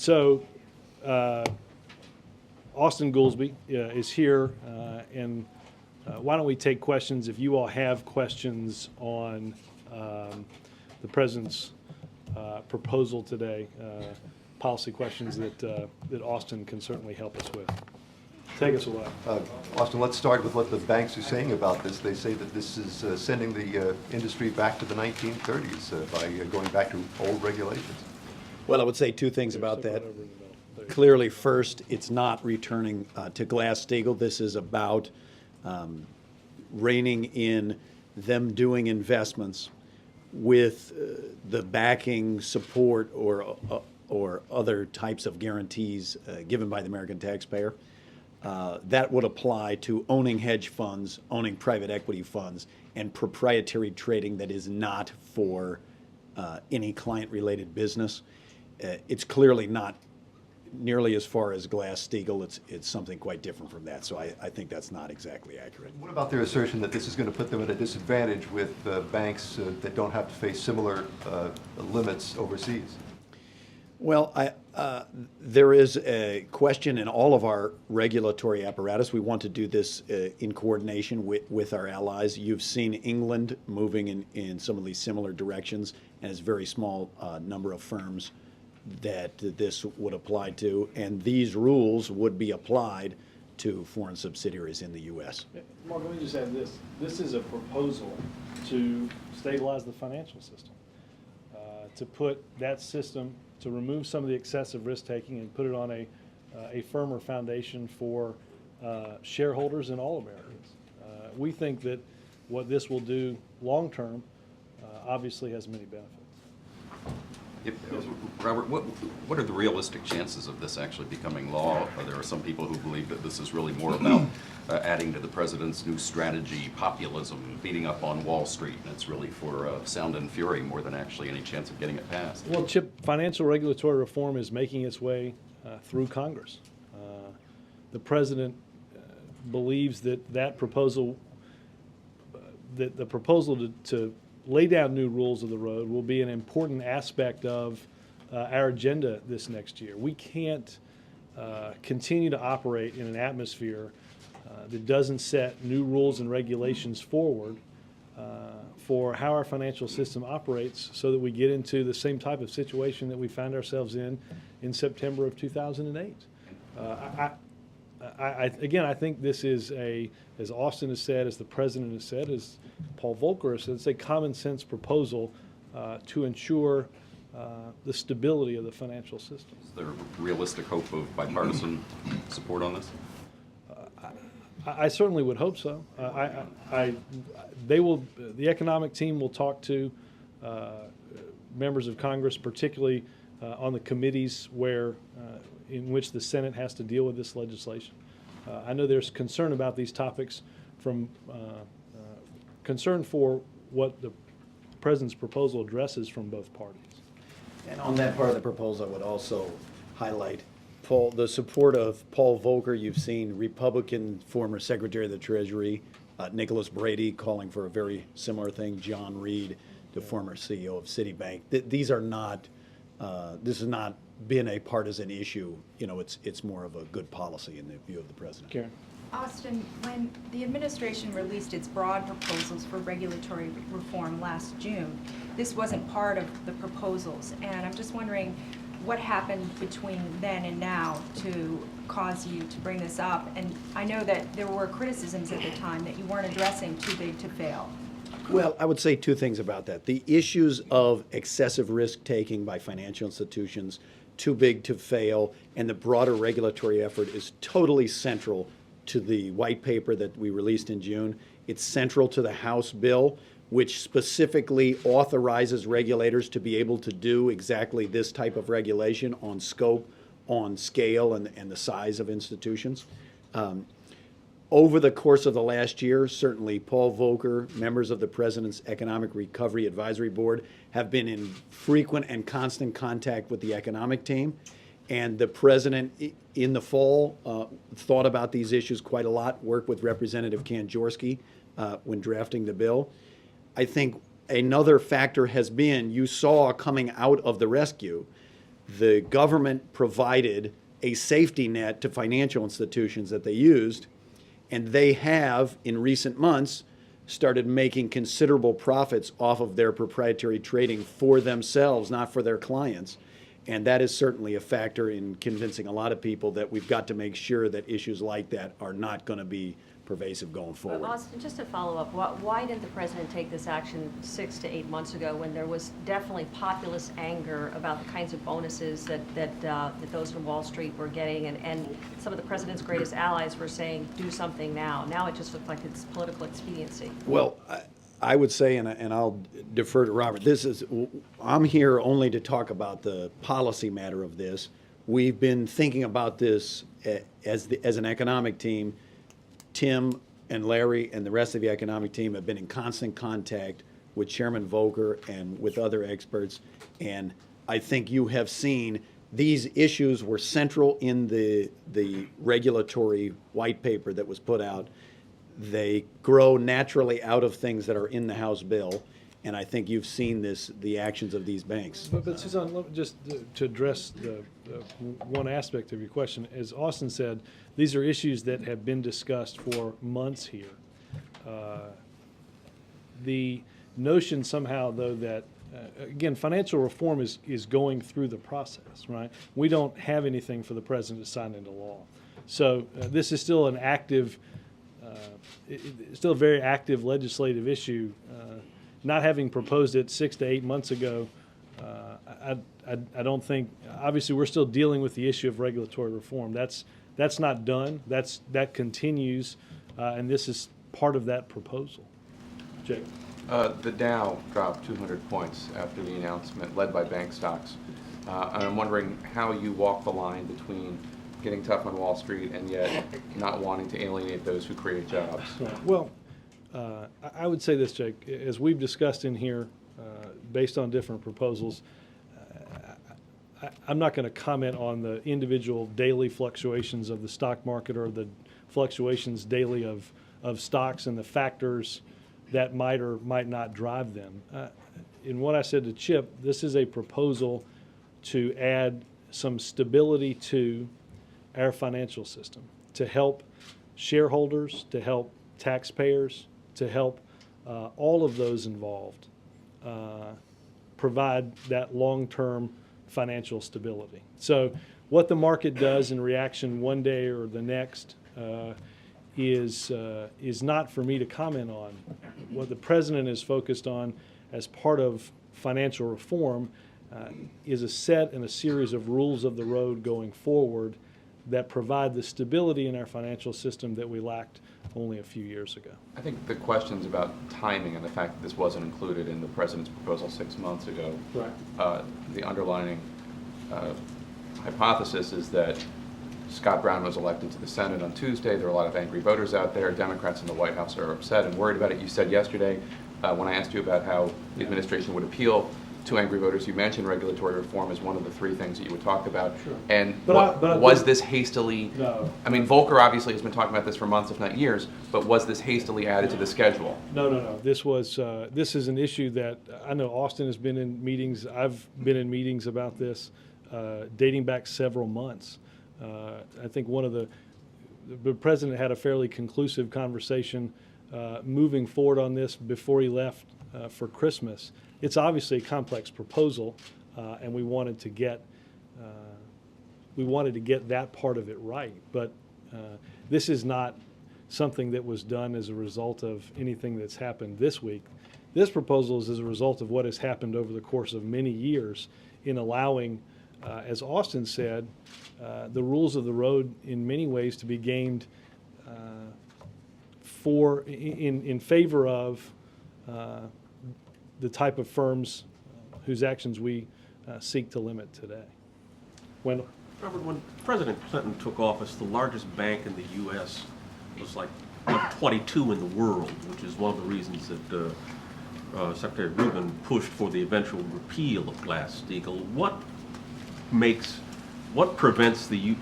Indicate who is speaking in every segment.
Speaker 1: So Austin Goolsby is here, and why don't we take questions if you all have questions on the President's proposal today, policy questions that Austin can certainly help us with. Take us away.
Speaker 2: Austin, let's start with what the banks are saying about this. They say that this is sending the industry back to the 1930s by going back to old regulations.
Speaker 3: Well, I would say two things about that. Clearly, first, it's not returning to Glass-Steagall. This is about reining in them doing investments with the backing, support, or other types of guarantees given by the American taxpayer. That would apply to owning hedge funds, owning private equity funds, and proprietary trading that is not for any client-related business. It's clearly not nearly as far as Glass-Steagall. It's something quite different from that, so I think that's not exactly accurate.
Speaker 2: What about their assertion that this is going to put them at a disadvantage with banks that don't have to face similar limits overseas?
Speaker 3: Well, there is a question in all of our regulatory apparatus. We want to do this in coordination with our allies. You've seen England moving in some of these similar directions, and it's a very small number of firms that this would apply to, and these rules would be applied to foreign subsidiaries in the U.S.
Speaker 1: Mark, let me just add this. This is a proposal to stabilize the financial system, to put that system, to remove some of the excessive risk-taking and put it on a firmer foundation for shareholders in all Americans. We think that what this will do long-term obviously has many benefits.
Speaker 4: Robert, what are the realistic chances of this actually becoming law? There are some people who believe that this is really more about adding to the president's new strategy, populism, beating up on Wall Street, and it's really for sound and fury more than actually any chance of getting it passed.
Speaker 1: Well, Chip, financial regulatory reform is making its way through Congress. The president believes that proposal, that the proposal to lay down new rules of the road will be an important aspect of our agenda this next year. We can't continue to operate in an atmosphere that doesn't set new rules and regulations forward for how our financial system operates, so that we get into the same type of situation that we found ourselves in September of 2008. Again, I think this is as Austin has said, as the president has said, as Paul Volcker has said, it's a common sense proposal to ensure the stability of the financial system.
Speaker 4: Is there realistic hope of bipartisan support on this?
Speaker 1: I certainly would hope so. The economic team will talk to members of Congress, particularly on the committees in which the Senate has to deal with this legislation. I know there's concern about these topics from concern for what the president's proposal addresses from both parties.
Speaker 3: And on that part of the proposal, I would also highlight the support of Paul Volcker. You've seen Republican former Secretary of the Treasury, Nicholas Brady, calling for a very similar thing, John Reed, the former CEO of Citibank. These are not, this has not been a partisan issue. You know, it's more of a good policy in the view of the president.
Speaker 1: Karen.
Speaker 5: Austin, when the administration released its broad proposals for regulatory reform last June, this wasn't part of the proposals, and I'm just wondering what happened between then and now to cause you to bring this up. And I know that there were criticisms at the time that you weren't addressing too big to fail.
Speaker 3: Well, I would say two things about that. The issues of excessive risk-taking by financial institutions, too big to fail, and the broader regulatory effort is totally central to the white paper that we released in June. It's central to the House bill, which specifically authorizes regulators to be able to do exactly this type of regulation on scope, on scale, and the size of institutions. Over the course of the last year, certainly Paul Volcker, members of the President's Economic Recovery Advisory Board, have been in frequent and constant contact with the economic team. And the President, in the fall, thought about these issues quite a lot, worked with Representative Kanjorski when drafting the bill. I think another factor has been, you saw coming out of the rescue, the government provided a safety net to financial institutions that they used, and they have, in recent months, started making considerable profits off of their proprietary trading for themselves, not for their clients. And that is certainly a factor in convincing a lot of people that we've got to make sure that issues like that are not going to be pervasive going forward.
Speaker 6: Austin, just to follow up, why didn't the president take this action 6 to 8 months ago when there was definitely populist anger about the kinds of bonuses that those in Wall Street were getting, and some of the president's greatest allies were saying, do something now. Now it just looked like it's political expediency.
Speaker 3: Well, I would say, and I'll defer to Robert, I'm here only to talk about the policy matter of this. We've been thinking about this as an economic team. Tim and Larry and the rest of the economic team have been in constant contact with Chairman Volcker and with other experts. And I think you have seen these issues were central in the regulatory white paper that was put out. They grow naturally out of things that are in the House bill. And I think you've seen the actions of these banks.
Speaker 1: But Suzanne, just to address the one aspect of your question, as Austin said, these are issues that have been discussed for months here. The notion somehow, though, that, again, financial reform is going through the process, right? We don't have anything for the president to sign into law. So this is still an active, still a very active legislative issue. Not having proposed it 6 to 8 months ago, I don't think. Obviously, we're still dealing with the issue of regulatory reform. That's not done. That continues, and this is part of that proposal. Jake.
Speaker 7: The Dow dropped 200 points after the announcement, led by bank stocks. And I'm wondering how you walk the line between getting tough on Wall Street and yet not wanting to alienate those who create jobs.
Speaker 1: Well, I would say this, Jake. As we've discussed in here, based on different proposals, I'm not going to comment on the individual daily fluctuations of the stock market or the fluctuations daily of stocks and the factors that might or might not drive them. In what I said to Chip, this is a proposal to add some stability to our financial system, to help shareholders, to help taxpayers, to help all of those involved provide that long-term financial stability. So what the market does in reaction one day or the next is not for me to comment on. What the president is focused on as part of financial reform is a set and a series of rules of the road going forward that provide the stability in our financial system that we lacked only a few years ago.
Speaker 7: I think the questions about timing and the fact that this wasn't included in the president's proposal 6 months ago,
Speaker 1: Right.
Speaker 7: The underlining hypothesis is that Scott Brown was elected to the Senate on Tuesday. There are a lot of angry voters out there. Democrats in the White House are upset and worried about it. You said yesterday, when I asked you about how the administration would appeal to angry voters, you mentioned regulatory reform as one of the 3 things that you would talk about.
Speaker 1: Sure.
Speaker 7: And
Speaker 1: But
Speaker 7: was this hastily?
Speaker 1: No.
Speaker 7: I mean, Volcker obviously has been talking about this for months, if not years. But was this hastily added to the schedule?
Speaker 1: No. This is an issue that I know Austin has been in meetings. I've been in meetings about this dating back several months. I think the president had a fairly conclusive conversation moving forward on this before he left for Christmas. It's obviously a complex proposal, and we wanted to get that part of it right. But this is not something that was done as a result of anything that's happened this week. This proposal is as a result of what has happened over the course of many years in allowing, as Austin said, the rules of the road in many ways to be gamed in favor of the type of firms whose actions we seek to limit today. Wendell?
Speaker 8: Robert, when President Clinton took office, the largest bank in the U.S. was like 22 in the world, which is one of the reasons that Secretary Rubin pushed for the eventual repeal of Glass-Steagall. What prevents the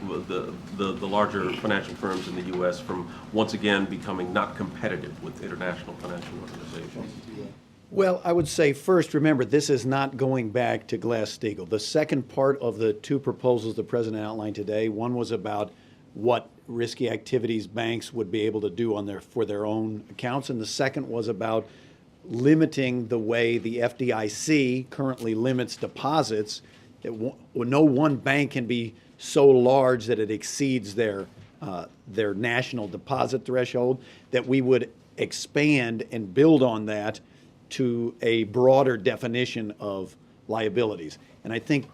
Speaker 8: larger financial firms in the U.S. from once again becoming not competitive with international financial organizations?
Speaker 3: Well, I would say first, remember, this is not going back to Glass-Steagall. The second part of the two proposals the president outlined today, one was about what risky activities banks would be able to do for their own accounts, and the second was about limiting the way the FDIC currently limits deposits. That no one bank can be so large that it exceeds their national deposit threshold, that we would expand and build on that to a broader definition of liabilities. And I think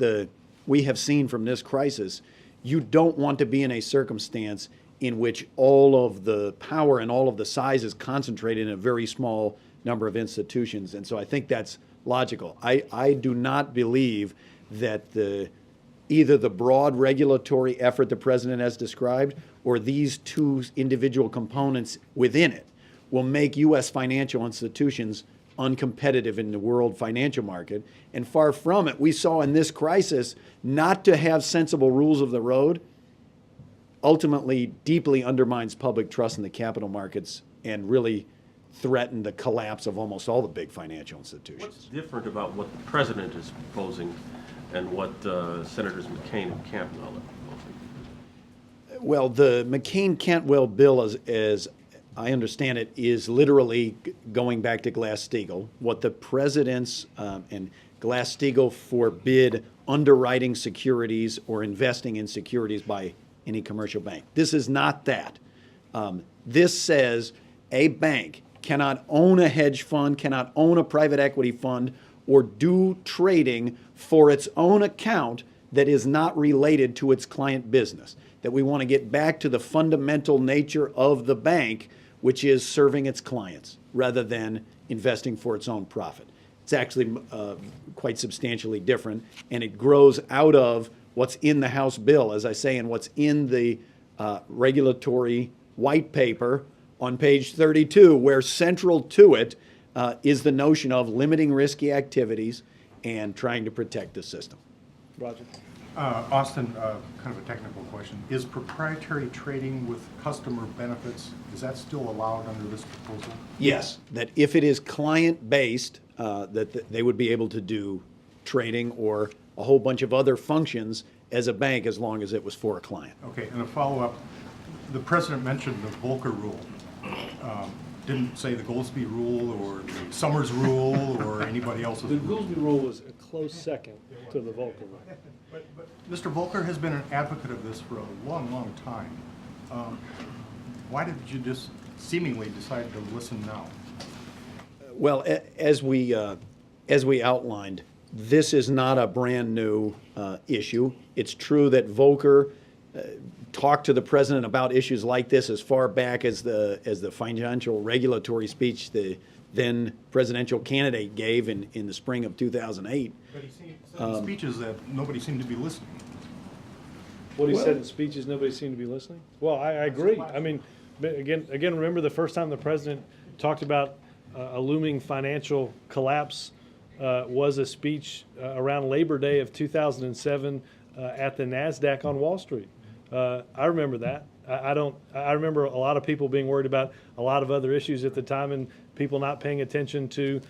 Speaker 3: we have seen from this crisis, you don't want to be in a circumstance in which all of the power and all of the size is concentrated in a very small number of institutions. And so I think that's logical. I do not believe that either the broad regulatory effort the president has described or these two individual components within it will make U.S. financial institutions uncompetitive in the world financial market. And far from it, we saw in this crisis, not to have sensible rules of the road ultimately deeply undermines public trust in the capital markets and really threatened the collapse of almost all the big financial institutions.
Speaker 8: What's different about what the president is proposing and what Senators McCain and Cantwell are proposing?
Speaker 3: Well, the McCain-Cantwell bill, as I understand it, is literally going back to Glass-Steagall. What the president's and Glass-Steagall forbid underwriting securities or investing in securities by any commercial bank. This is not that. This says a bank cannot own a hedge fund, cannot own a private equity fund, or do trading for its own account that is not related to its client business. That we want to get back to the fundamental nature of the bank, which is serving its clients rather than investing for its own profit. It's actually quite substantially different, and it grows out of what's in the House bill, as I say, and what's in the regulatory white paper on page 32, where central to it is the notion of limiting risky activities and trying to protect the system.
Speaker 1: Roger.
Speaker 9: Austin, kind of a technical question. Is proprietary trading with customer benefits, is that still allowed under this proposal?
Speaker 3: Yes, that if it is client-based, that they would be able to do trading or a whole bunch of other functions as a bank as long as it was for a client.
Speaker 9: Okay, and a follow-up. The president mentioned the Volcker rule. Didn't say the Goldsby rule or the Summers rule or anybody else's
Speaker 1: The
Speaker 9: rule.
Speaker 1: Goolsbee rule was a close second to the Volcker rule.
Speaker 9: But Mr. Volcker has been an advocate of this for a long, long time. Why did you just seemingly decide to listen now?
Speaker 3: Well, as we outlined, this is not a brand new issue. It's true that Volcker talked to the president about issues like this as far back as the financial regulatory speech the then presidential candidate gave in the spring of 2008.
Speaker 9: But he said in speeches that nobody seemed to be listening.
Speaker 1: What he said in speeches, nobody seemed to be listening? Well, I agree. I mean, again, remember the first time the president talked about a looming financial collapse was a speech around Labor Day of 2007 at the NASDAQ on Wall Street. I remember that. I remember a lot of people being worried about a lot of other issues at the time and people not paying attention to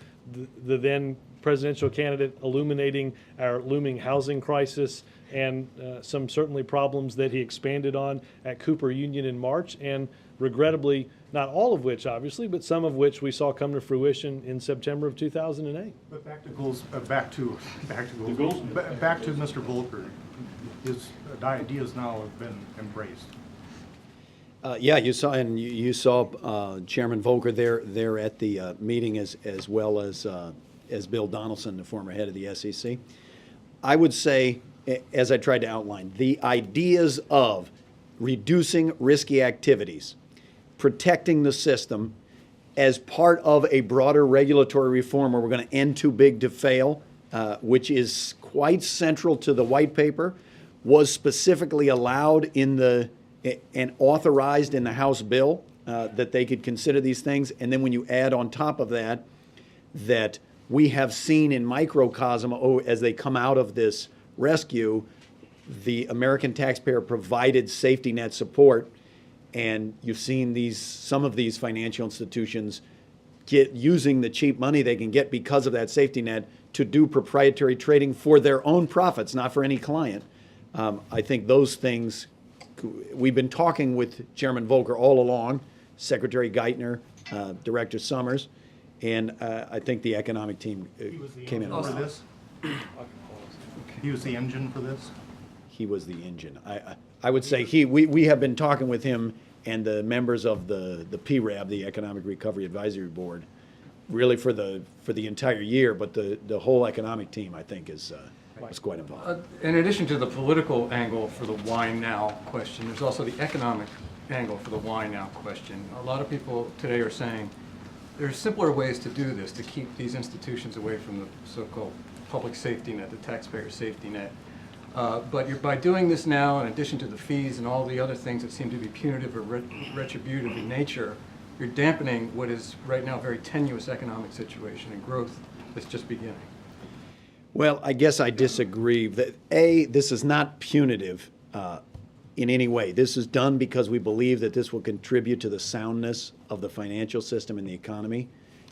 Speaker 1: the then presidential candidate illuminating our looming housing crisis and some certainly problems that he expanded on at Cooper Union in March, and regrettably, not all of which obviously, but some of which we saw come to fruition in September of 2008.
Speaker 9: But back to Mr. Volcker. His ideas now have been embraced.
Speaker 3: Yeah, you saw Chairman Volcker there at the meeting as well as Bill Donaldson, the former head of the SEC. I would say, as I tried to outline, the ideas of reducing risky activities, protecting the system as part of a broader regulatory reform where we're going to end too big to fail, which is quite central to the white paper, was specifically allowed and authorized in the House bill that they could consider these things. And then when you add on top of that we have seen in microcosm as they come out of this rescue, the American taxpayer provided safety net support, and you've seen some of these financial institutions using the cheap money they can get because of that safety net to do proprietary trading for their own profits, not for any client. I think those things, we've been talking with Chairman Volcker all along, Secretary Geithner, Director Summers, and I think the economic team came in.
Speaker 9: For this? He was the engine for this?
Speaker 3: He was the engine. I would say we have been talking with him and the members of the PRAB, the Economic Recovery Advisory Board, really for the entire year, but the whole economic team, I think, was quite involved.
Speaker 10: In addition to the political angle for the why now question, there's also the economic angle for the why now question. A lot of people today are saying there are simpler ways to do this, to keep these institutions away from the so-called public safety net, the taxpayer safety net. But by doing this now, in addition to the fees and all the other things that seem to be punitive or retributive in nature, you're dampening what is right now a very tenuous economic situation and growth that's just beginning.
Speaker 3: Well, I guess I disagree. That this is not punitive in any way. This is done because we believe that this will contribute to the soundness of the financial system and the economy.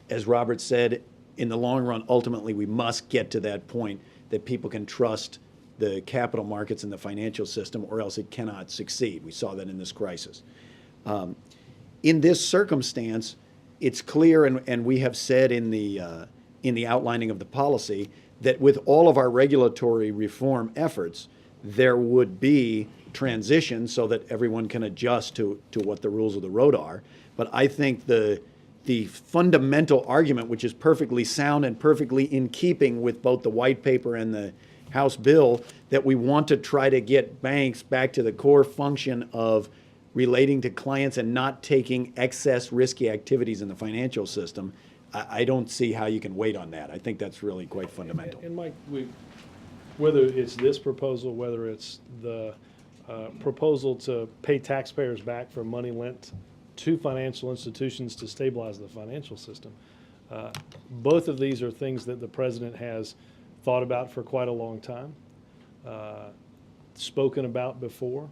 Speaker 3: As Robert said, in the long run, ultimately, we must get to that point that people can trust the capital markets and the financial system, or else it cannot succeed. We saw that in this crisis. In this circumstance, it's clear, and we have said in the outlining of the policy, that with all of our regulatory reform efforts, there would be transition so that everyone can adjust to what the rules of the road are. But I think the fundamental argument, which is perfectly sound and perfectly in keeping with both the white paper and the House bill, that we want to try to get banks back to the core function of relating to clients and not taking excess risky activities in the financial system, I don't see how you can wait on that. I think that's really quite fundamental.
Speaker 1: And Mike, whether it's this proposal, whether it's the proposal to pay taxpayers back for money lent to financial institutions to stabilize the financial system, both of these are things that the president has thought about for quite a long time, spoken about before.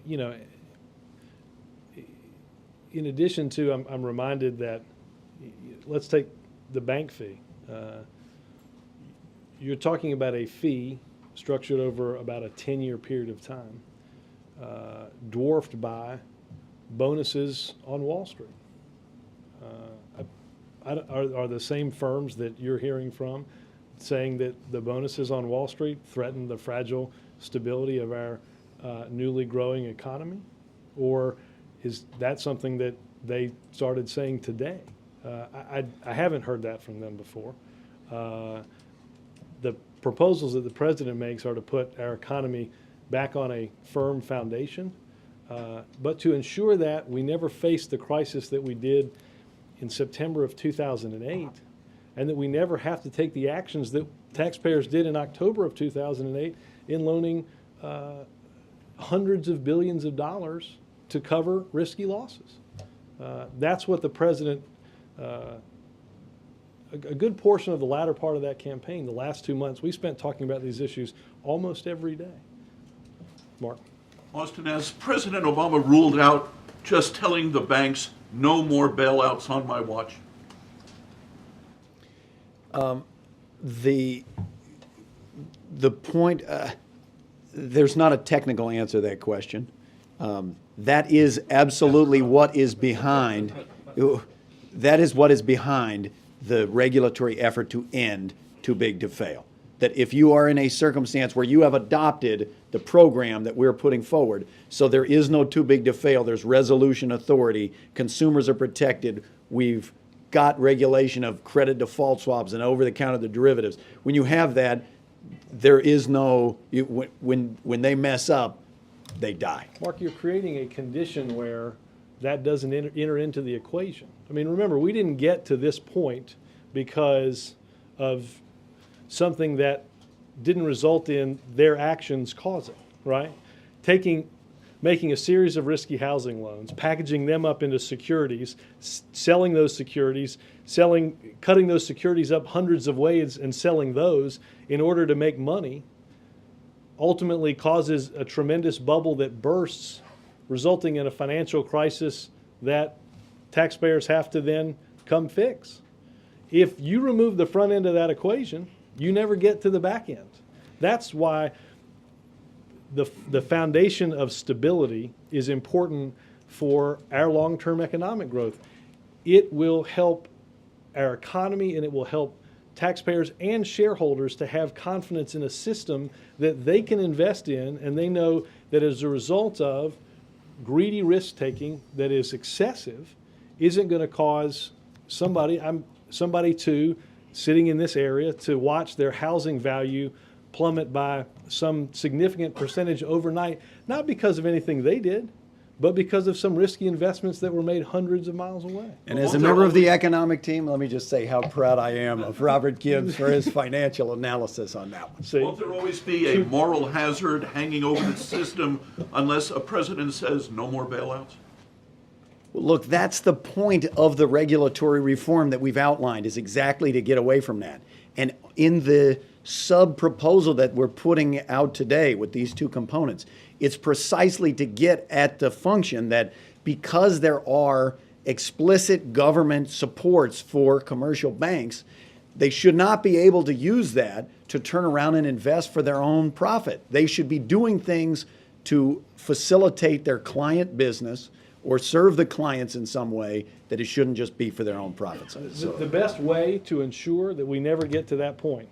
Speaker 1: You know, in addition to, I'm reminded that, let's take the bank fee. You're talking about a fee structured over about a 10-year period of time, dwarfed by bonuses on Wall Street. Are the same firms that you're hearing from saying that the bonuses on Wall Street threaten the fragile stability of our newly growing economy? Or is that something that they started saying today? I haven't heard that from them before. The proposals that the president makes are to put our economy back on a firm foundation, but to ensure that we never face the crisis that we did in September of 2008, and that we never have to take the actions that taxpayers did in October of 2008 in loaning hundreds of billions of dollars to cover risky losses. That's what the president, a good portion of the latter part of that campaign, the last 2 months, we spent talking about these issues almost every day. Mark.
Speaker 11: Austin, as President Obama ruled out just telling the banks no more bailouts on my watch?
Speaker 3: The point, there's not a technical answer to that question. That is absolutely what is behind. That is what is behind the regulatory effort to end too big to fail. That if you are in a circumstance where you have adopted the program that we're putting forward, so there is no too big to fail, there's resolution authority, consumers are protected, we've got regulation of credit default swaps and over-the-counter derivatives. When you have that, there is no, when they mess up, they die.
Speaker 1: Mark, you're creating a condition where that doesn't enter into the equation. I mean, remember, we didn't get to this point because of something that didn't result in their actions causing, right? Making a series of risky housing loans, packaging them up into securities, selling those securities, cutting those securities up hundreds of ways and selling those in order to make money, ultimately causes a tremendous bubble that bursts, resulting in a financial crisis that taxpayers have to then come fix. If you remove the front end of that equation, you never get to the back end. That's why the foundation of stability is important for our long-term economic growth. It will help our economy, and it will help taxpayers and shareholders to have confidence in a system that they can invest in, and they know that as a result of greedy risk-taking that is excessive, isn't going to cause somebody sitting in this area to watch their housing value plummet by some significant percentage overnight, not because of anything they did, but because of some risky investments that were made hundreds of miles away.
Speaker 3: And as a member of the economic team, let me just say how proud I am of Robert Gibbs for his financial analysis on that one.
Speaker 1: See,
Speaker 11: Won't there always be a moral hazard hanging over the system unless a president says no more bailouts?
Speaker 3: Look, that's the point of the regulatory reform that we've outlined, is exactly to get away from that. And in the sub-proposal that we're putting out today with these two components, it's precisely to get at the function that because there are explicit government supports for commercial banks, they should not be able to use that to turn around and invest for their own profit. They should be doing things to facilitate their client business or serve the clients in some way, that it shouldn't just be for their own profits.
Speaker 1: the best way to ensure that we never get to that point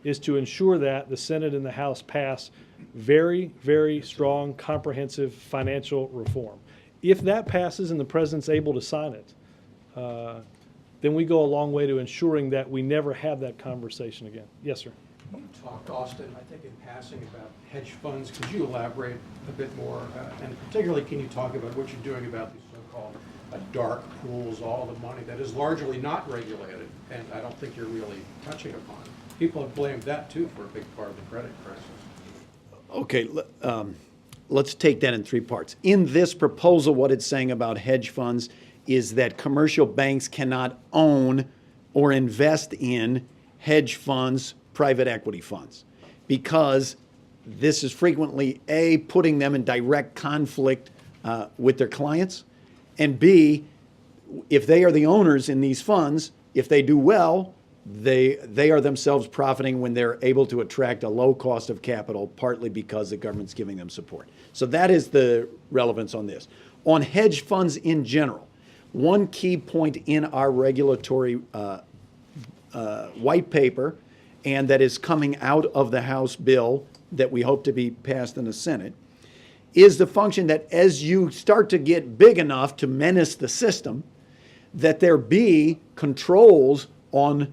Speaker 1: is to ensure that the Senate and the House pass very, very strong, comprehensive financial reform. If that passes and the president's able to sign it, then we go a long way to ensuring that we never have that conversation again. Yes, sir.
Speaker 12: You talked, Austin, I think in passing about hedge funds. Could you elaborate a bit more? And particularly, can you talk about what you're doing about these so-called dark pools, all the money that is largely not regulated, and I don't think you're really touching upon. People have blamed that, too, for a big part of the credit crisis.
Speaker 3: Okay, let's take that in three parts. In this proposal, what it's saying about hedge funds is that commercial banks cannot own or invest in hedge funds, private equity funds, because this is frequently, A, putting them in direct conflict with their clients, and B, if they are the owners in these funds, if they do well, they are themselves profiting when they're able to attract a low cost of capital, partly because the government's giving them support. So that is the relevance on this. On hedge funds in general, one key point in our regulatory white paper, and that is coming out of the House bill that we hope to be passed in the Senate, is the function that as you start to get big enough to menace the system, that there be controls on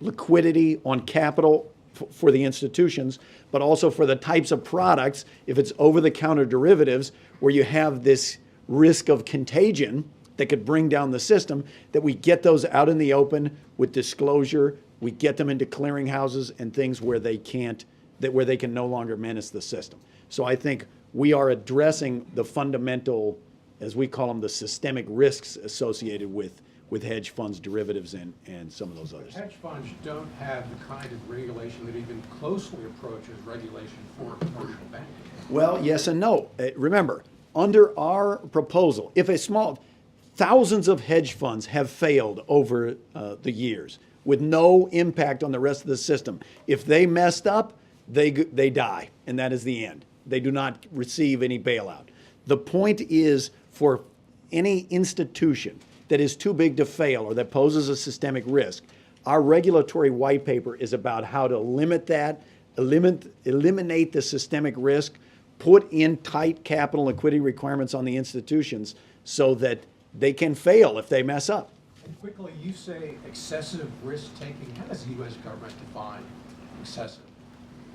Speaker 3: liquidity, on capital for the institutions, but also for the types of products, if it's over-the-counter derivatives, where you have this risk of contagion that could bring down the system, that we get those out in the open with disclosure, we get them into clearinghouses and things where they can't, where they can no longer menace the system. So I think we are addressing the fundamental, as we call them, the systemic risks associated with hedge funds, derivatives, and some of those others.
Speaker 12: Hedge funds don't have the kind of regulation that even closely approaches regulation for commercial banking.
Speaker 3: Well, yes and no. Remember, under our proposal, if thousands of hedge funds have failed over the years with no impact on the rest of the system. If they messed up, they die, and that is the end. They do not receive any bailout. The point is, for any institution that is too big to fail or that poses a systemic risk, our regulatory white paper is about how to limit that, eliminate the systemic risk, put in tight capital liquidity requirements on the institutions so that they can fail if they mess up.
Speaker 12: And quickly, you say excessive risk-taking. How does the U.S. government define excessive?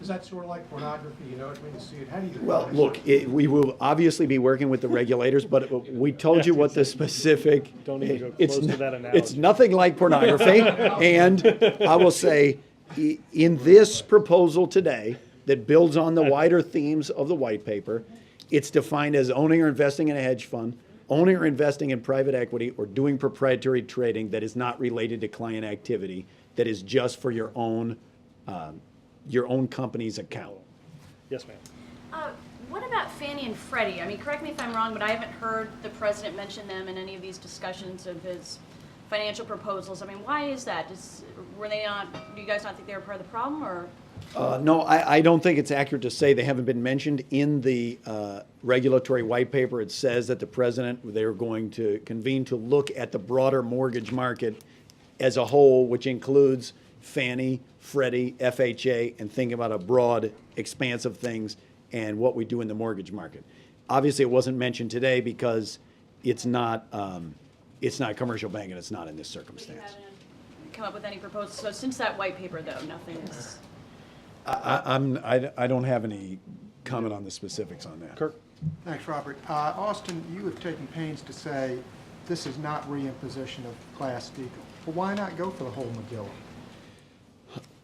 Speaker 12: Is that sort of like pornography? You know what I mean? To see it. How do you define
Speaker 3: Well, look, we will obviously be working with the regulators, but we told you what the specific.
Speaker 1: Don't even go close to that analogy.
Speaker 3: It's nothing like pornography. And I will say, in this proposal today that builds on the wider themes of the white paper, it's defined as owning or investing in a hedge fund, owning or investing in private equity, or doing proprietary trading that is not related to client activity, that is just for your own company's account.
Speaker 1: Yes, ma'am.
Speaker 13: What about Fannie and Freddie? I mean, correct me if I'm wrong, but I haven't heard the president mention them in any of these discussions of his financial proposals. I mean, why is that? Were they not, do you guys not think they were part of the problem, or?
Speaker 3: No, I don't think it's accurate to say they haven't been mentioned. In the regulatory white paper, it says that the president, they're going to convene to look at the broader mortgage market as a whole, which includes Fannie, Freddie, FHA, and think about a broad expanse of things and what we do in the mortgage market. Obviously, it wasn't mentioned today because it's not a commercial bank and it's not in this circumstance.
Speaker 13: You haven't come up with any proposals. So since that white paper, though, nothing's.
Speaker 3: I don't have any comment on the specifics on that.
Speaker 1: Kirk?
Speaker 14: Thanks, Robert. Austin, you have taken pains to say this is not reimposition of Glass-Steagall. Well, why not go for the whole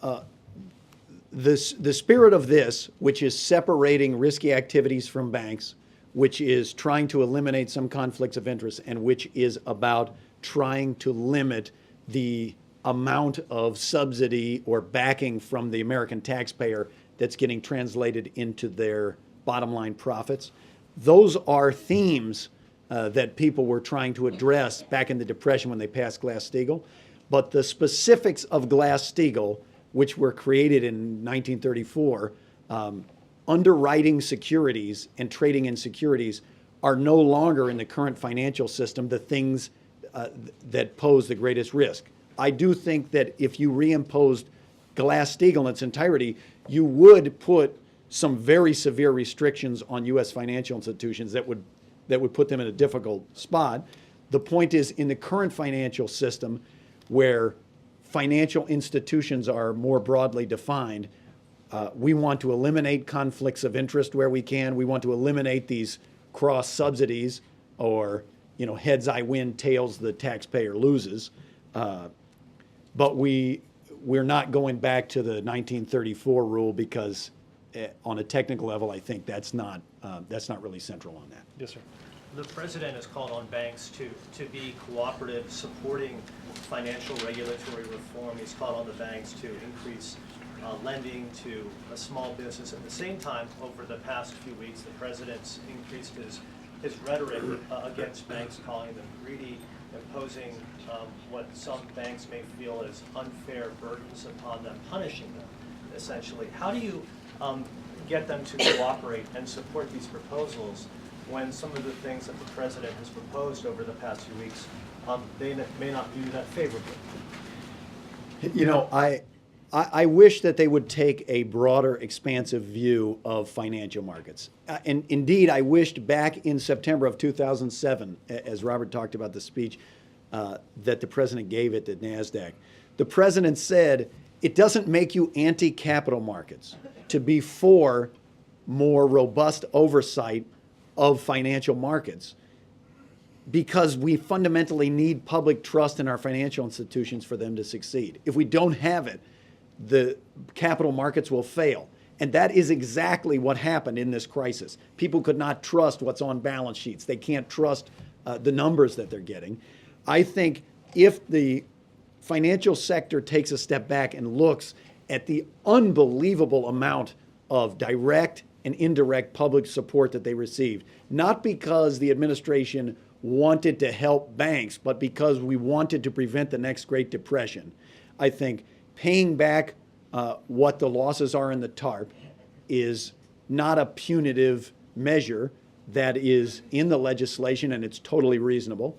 Speaker 14: McGill?
Speaker 3: The spirit of this, which is separating risky activities from banks, which is trying to eliminate some conflicts of interest, and which is about trying to limit the amount of subsidy or backing from the American taxpayer that's getting translated into their bottom line profits. Those are themes that people were trying to address back in the Depression when they passed Glass-Steagall. But the specifics of Glass-Steagall, which were created in 1934, underwriting securities and trading in securities are no longer in the current financial system the things that pose the greatest risk. I do think that if you reimposed Glass-Steagall in its entirety, you would put some very severe restrictions on U.S. financial institutions that would put them in a difficult spot. The point is, in the current financial system, where financial institutions are more broadly defined, we want to eliminate conflicts of interest where we can. We want to eliminate these cross subsidies, or heads I win, tails the taxpayer loses. But we're not going back to the 1934 rule because, on a technical level, I think that's not really central on that.
Speaker 1: Yes, sir.
Speaker 15: The president has called on banks to be cooperative, supporting financial regulatory reform. He's called on the banks to increase lending to a small business. At the same time, over the past few weeks, the president's increased his rhetoric against banks, calling them greedy, imposing what some banks may feel as unfair burdens upon them, punishing them, essentially. How do you get them to cooperate and support these proposals when some of the things that the president has proposed over the past few weeks, they may not view that favorably?
Speaker 3: I wish that they would take a broader, expansive view of financial markets. And indeed, I wished back in September of 2007, as Robert talked about the speech that the president gave at the NASDAQ, the president said, it doesn't make you anti-capital markets to be for more robust oversight of financial markets, because we fundamentally need public trust in our financial institutions for them to succeed. If we don't have it, the capital markets will fail. And that is exactly what happened in this crisis. People could not trust what's on balance sheets. They can't trust the numbers that they're getting. I think if the financial sector takes a step back and looks at the unbelievable amount of direct and indirect public support that they received, not because the administration wanted to help banks, but because we wanted to prevent the next Great Depression, I think paying back what the losses are in the TARP is not a punitive measure that is in the legislation, and it's totally reasonable.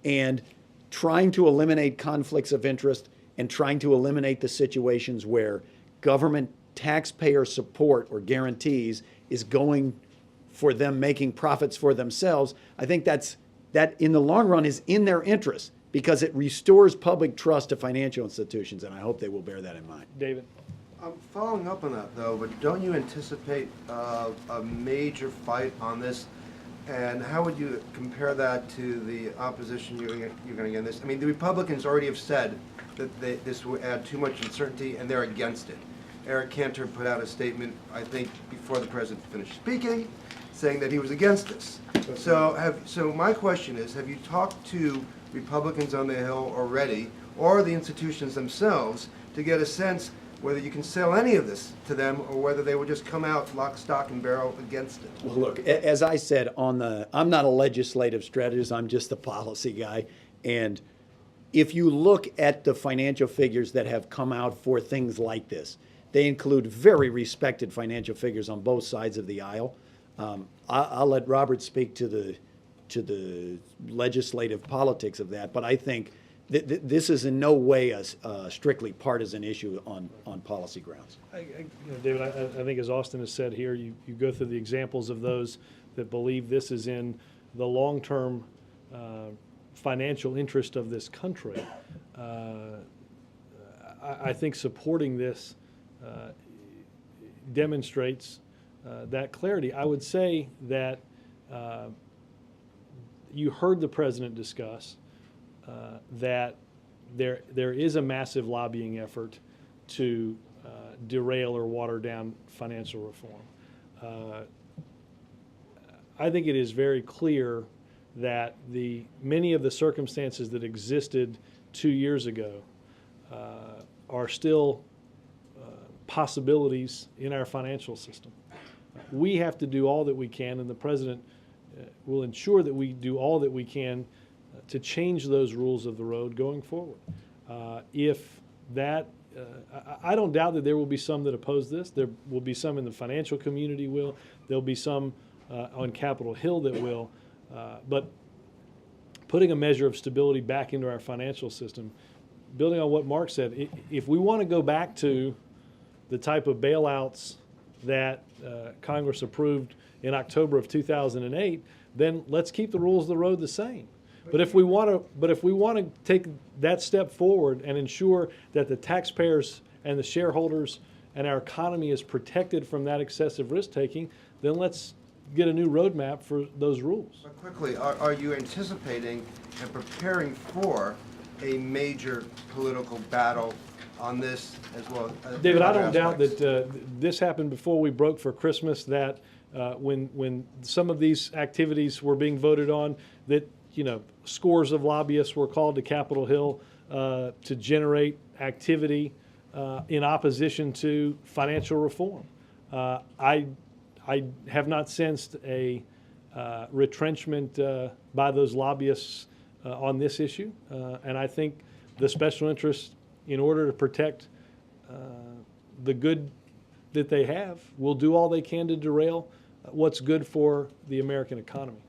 Speaker 3: And trying to eliminate conflicts of interest and trying to eliminate the situations where government taxpayer support or guarantees is going for them making profits for themselves, I think that in the long run is in their interest, because it restores public trust to financial institutions, and I hope they will bear that in mind.
Speaker 1: David?
Speaker 16: Following up on that, though, but don't you anticipate a major fight on this? And how would you compare that to the opposition you're going to get in this? I mean, the Republicans already have said that this will add too much uncertainty, and they're against it. Eric Cantor put out a statement, I think, before the president finished speaking, saying that he was against this. So my question is, have you talked to Republicans on the Hill already, or the institutions themselves, to get a sense whether you can sell any of this to them, or whether they will just come out lock, stock, and barrel against it.
Speaker 3: Well, look, as I said, I'm not a legislative strategist, I'm just a policy guy. And if you look at the financial figures that have come out for things like this, they include very respected financial figures on both sides of the aisle. I'll let Robert speak to the legislative politics of that, but I think this is in no way a strictly partisan issue on policy grounds.
Speaker 1: David, I think as Austin has said here, you go through the examples of those that believe this is in the long-term financial interest of this country. I think supporting this demonstrates that clarity. I would say that you heard the president discuss that there is a massive lobbying effort to derail or water down financial reform. I think it is very clear that many of the circumstances that existed 2 years ago are still possibilities in our financial system. We have to do all that we can, and the president will ensure that we do all that we can to change those rules of the road going forward. I don't doubt that there will be some that oppose this. There will be some in the financial community will. There'll be some on Capitol Hill that will. But putting a measure of stability back into our financial system, building on what Mark said, if we want to go back to the type of bailouts that Congress approved in October of 2008, then let's keep the rules of the road the same. But if we want to take that step forward and ensure that the taxpayers and the shareholders and our economy is protected from that excessive risk taking, then let's get a new roadmap for those rules.
Speaker 16: But quickly, are you anticipating and preparing for a major political battle on this as well?
Speaker 1: David, I don't doubt that this happened before we broke for Christmas, that when some of these activities were being voted on, that scores of lobbyists were called to Capitol Hill to generate activity in opposition to financial reform. I have not sensed a retrenchment by those lobbyists on this issue, and I think the special interests, in order to protect the good that they have, will do all they can to derail what's good for the American economy.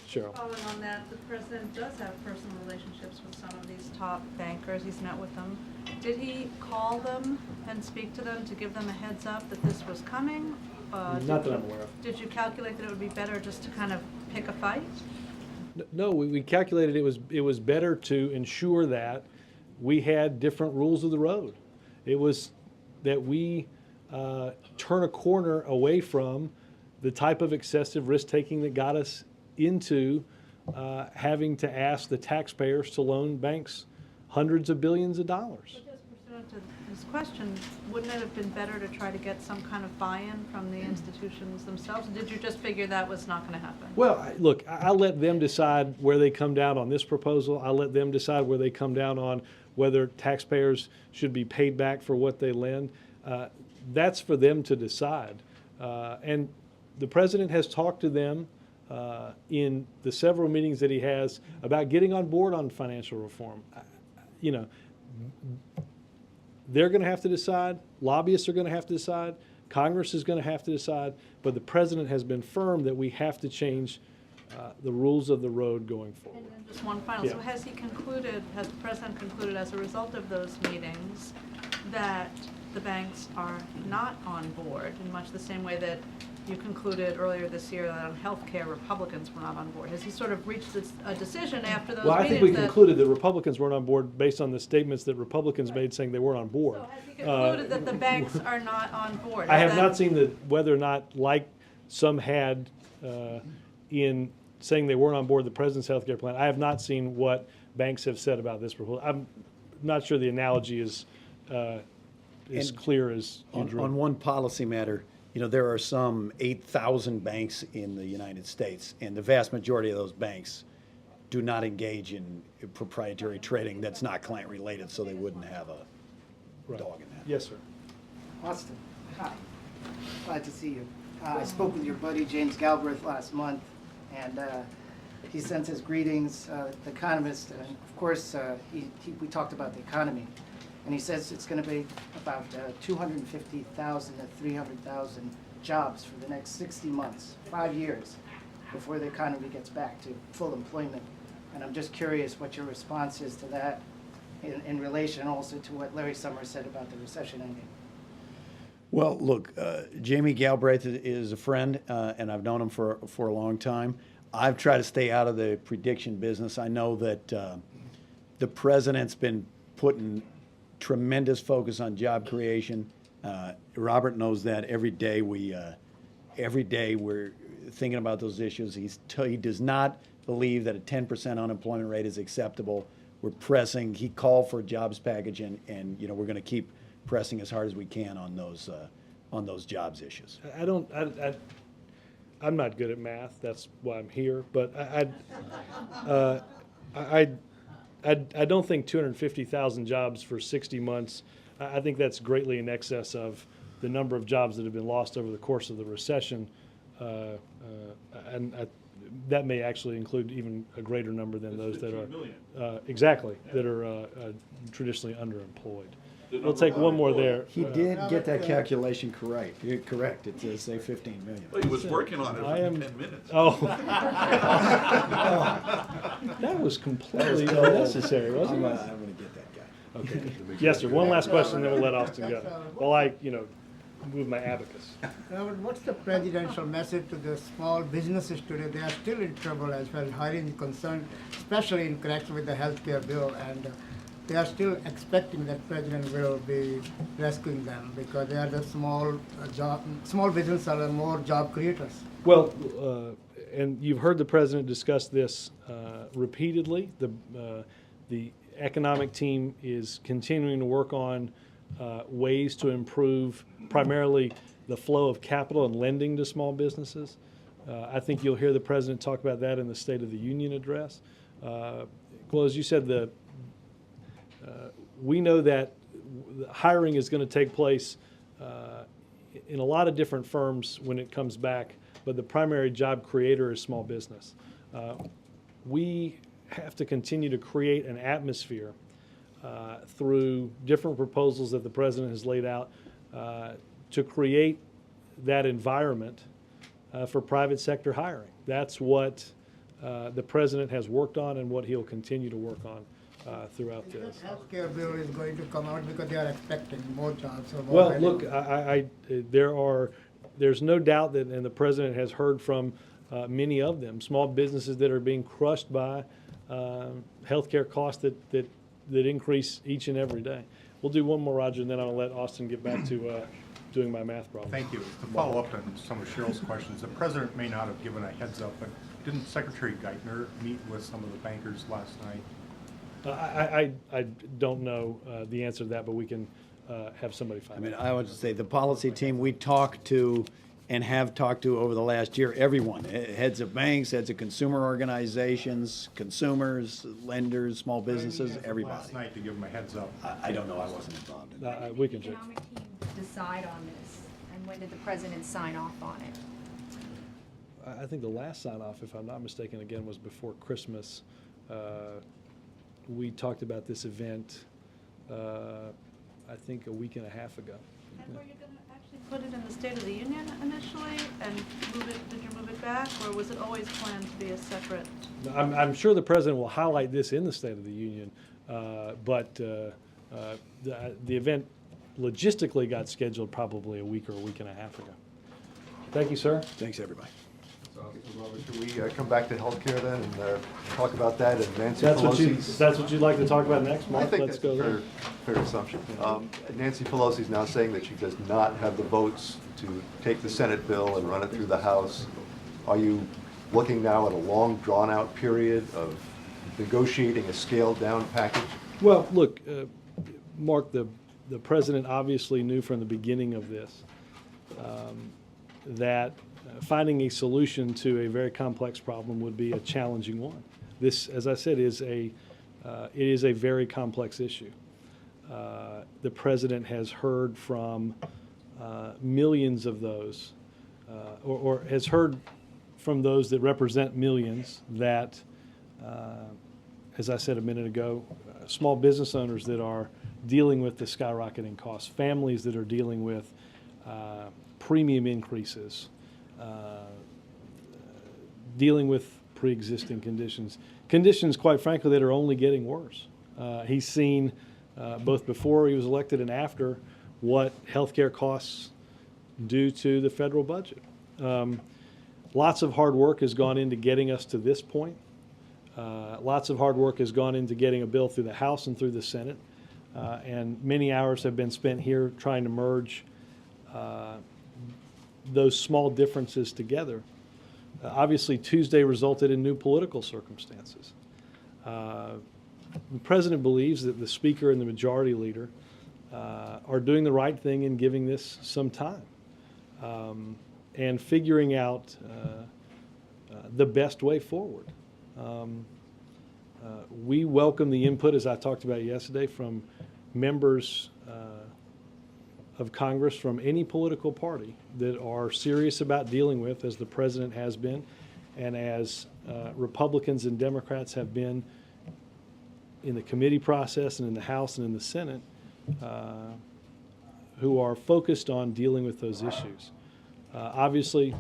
Speaker 1: Cheryl.
Speaker 17: Following on that, the president does have personal relationships with some of these top bankers. He's met with them. Did he call them and speak to them to give them a heads up that this was coming?
Speaker 1: Not that I'm aware of.
Speaker 17: Did you calculate that it would be better just to kind of pick a fight?
Speaker 1: No, we calculated it was better to ensure that we had different rules of the road. It was that we turn a corner away from the type of excessive risk-taking that got us into having to ask the taxpayers to loan banks hundreds of billions of dollars.
Speaker 17: But just pursuant to this question, wouldn't it have been better to try to get some kind of buy-in from the institutions themselves? Or did you just figure that was not going to happen?
Speaker 1: Well, look, I'll let them decide where they come down on this proposal. I'll let them decide where they come down on whether taxpayers should be paid back for what they lend. That's for them to decide. And the president has talked to them in the several meetings that he has about getting on board on financial reform. They're going to have to decide. Lobbyists are going to have to decide. Congress is going to have to decide. But the president has been firm that we have to change the rules of the road going forward.
Speaker 17: And then just one final.
Speaker 1: Yeah.
Speaker 17: So has the president concluded as a result of those meetings that the banks are not on board in much the same way that you concluded earlier this year that on health care Republicans were not on board? Has he sort of reached a decision after those meetings?
Speaker 1: Well, I think we concluded that Republicans weren't on board based on the statements that Republicans made saying they weren't on board.
Speaker 17: So has he concluded that the banks are not on board?
Speaker 1: I have not seen whether or not, like some had in saying they weren't on board the president's health care plan, I have not seen what banks have said about this proposal. I'm not sure the analogy is as clear as you drew.
Speaker 3: On one policy matter, there are some 8,000 banks in the United States, and the vast majority of those banks do not engage in proprietary trading that's not client related, so they wouldn't have a dog in that.
Speaker 1: Yes, sir.
Speaker 18: Austin, hi. Glad to see you. I spoke with your buddy James Galbraith last month, and he sends his greetings, the economist, and of course we talked about the economy. And he says it's going to be about 250,000 to 300,000 jobs for the next 60 months, 5 years, before the economy gets back to full employment. And I'm just curious what your response is to that in relation also to what Larry Summers said about the recession ending.
Speaker 3: Well, look, Jamie Galbraith is a friend, and I've known him for a long time. I've tried to stay out of the prediction business. I know that the president's been putting tremendous focus on job creation. Robert knows that every day we're thinking about those issues. He does not believe that a 10% unemployment rate is acceptable. We're pressing. He called for a jobs package, and we're going to keep pressing as hard as we can on those jobs issues.
Speaker 1: I'm not good at math. That's why I'm here. But I don't think 250,000 jobs for 60 months. I think that's greatly in excess of the number of jobs that have been lost over the course of the recession, and that may actually include even a greater number than those that are that are traditionally underemployed. We'll take one more there.
Speaker 3: He did get that calculation correct. You're correct. It says, say, 15 million.
Speaker 11: Well, he was working on it for 10 minutes.
Speaker 1: Oh. That was completely unnecessary, wasn't it?
Speaker 3: I'm going to get that guy.
Speaker 1: Okay. Yes, sir. One last question, then we'll let Austin go. While I, move my abacus.
Speaker 19: What's the presidential message to the small businesses today? They are still in trouble as far as hiring is concerned, especially in connection with the health care bill, and they are still expecting that president will be rescuing them because they are the small businesses are the more job creators.
Speaker 1: Well, and you've heard the president discuss this repeatedly. The economic team is continuing to work on ways to improve primarily the flow of capital and lending to small businesses. I think you'll hear the president talk about that in the State of the Union address. Well, as you said, we know that hiring is going to take place in a lot of different firms when it comes back, but the primary job creator is small business. We have to continue to create an atmosphere through different proposals that the president has laid out to create that environment for private sector hiring. That's what the president has worked on and what he'll continue to work on throughout this.
Speaker 19: The health care bill is going to come out because they are expecting more jobs. Or more
Speaker 1: look, there's no doubt that, and the president has heard from many of them, small businesses that are being crushed by healthcare costs that increase each and every day. We'll do one more, Roger, and then I'll let Austin get back to doing my math problem.
Speaker 9: Thank you. To follow up on some of Cheryl's questions, the president may not have given a heads up, but didn't Secretary Geithner meet with some of the bankers last night?
Speaker 1: I don't know the answer to that, but we can have somebody find out.
Speaker 3: I would just say the policy team, we talked to and have talked to over the last year, everyone, heads of banks, heads of consumer organizations, consumers, lenders, small businesses, everybody.
Speaker 9: Last night to give them a heads up.
Speaker 3: I don't know, I wasn't involved in that.
Speaker 1: We can check.
Speaker 5: Economic team decide on this, and when did the president sign off on it?
Speaker 1: I think the last sign-off, if I'm not mistaken, again, was before Christmas. We talked about this event, I think, a week and a half ago.
Speaker 17: And were you going to actually put it in the State of the Union initially and did you move it back, or was it always planned to be a separate?
Speaker 1: I'm sure the president will highlight this in the State of the Union, but the event logistically got scheduled probably a week or a week and a half ago. Thank you, sir.
Speaker 3: Thanks, everybody.
Speaker 2: Robert, should we come back to healthcare then and talk about that and Nancy Pelosi's?
Speaker 1: That's what you'd like to talk about next, Mark?
Speaker 2: I think
Speaker 1: Let's
Speaker 2: that's
Speaker 1: go
Speaker 2: a
Speaker 1: there.
Speaker 2: fair assumption. Nancy Pelosi's now saying that she does not have the votes to take the Senate bill and run it through the House. Are you looking now at a long, drawn-out period of negotiating a scaled-down package?
Speaker 1: Well, look, Mark, the president obviously knew from the beginning of this that finding a solution to a very complex problem would be a challenging one. This, as I said, it is a very complex issue. The president has heard from millions of those, or has heard from those that represent millions that, as I said a minute ago, small business owners that are dealing with the skyrocketing costs, families that are dealing with premium increases, dealing with pre-existing conditions, quite frankly, that are only getting worse. He's seen, both before he was elected and after, what healthcare costs do to the federal budget. Lots of hard work has gone into getting us to this point. Lots of hard work has gone into getting a bill through the House and through the Senate. And many hours have been spent here trying to merge those small differences together. Obviously, Tuesday resulted in new political circumstances. The president believes that the Speaker and the Majority Leader are doing the right thing in giving this some time and figuring out the best way forward. We welcome the input, as I talked about yesterday, from members of Congress from any political party that are serious about dealing with, as the president has been, and as Republicans and Democrats have been in the committee process and in the House and in the Senate, who are focused on dealing with those issues. Obviously,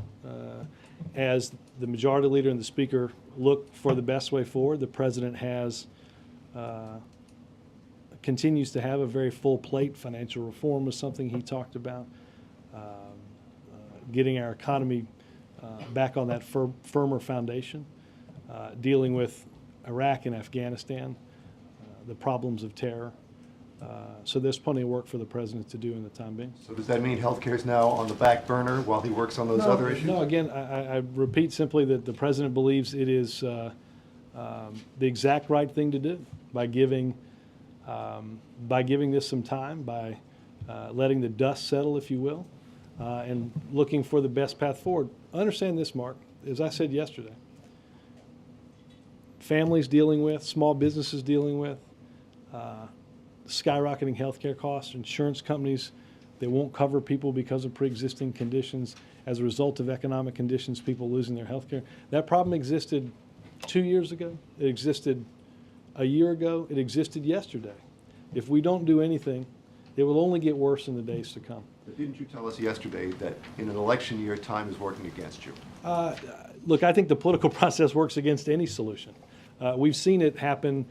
Speaker 1: as the Majority Leader and the Speaker look for the best way forward, the president continues to have a very full plate. Financial reform was something he talked about. Getting our economy back on that firmer foundation, dealing with Iraq and Afghanistan, the problems of terror. So there's plenty of work for the president to do in the time being.
Speaker 2: So does that mean healthcare is now on the back burner while he works on those other issues?
Speaker 1: No, again, I repeat simply that the president believes it is the exact right thing to do by giving this some time, by letting the dust settle, if you will, and looking for the best path forward. Understand this, Mark, as I said yesterday, families dealing with, small businesses dealing with, skyrocketing healthcare costs, insurance companies that won't cover people because of pre-existing conditions as a result of economic conditions, people losing their healthcare. That problem existed 2 years ago. It existed a year ago. It existed yesterday. If we don't do anything, it will only get worse in the days to come.
Speaker 2: But didn't you tell us yesterday that in an election year, time is working against you?
Speaker 1: Look, I think the political process works against any solution. We've seen it happen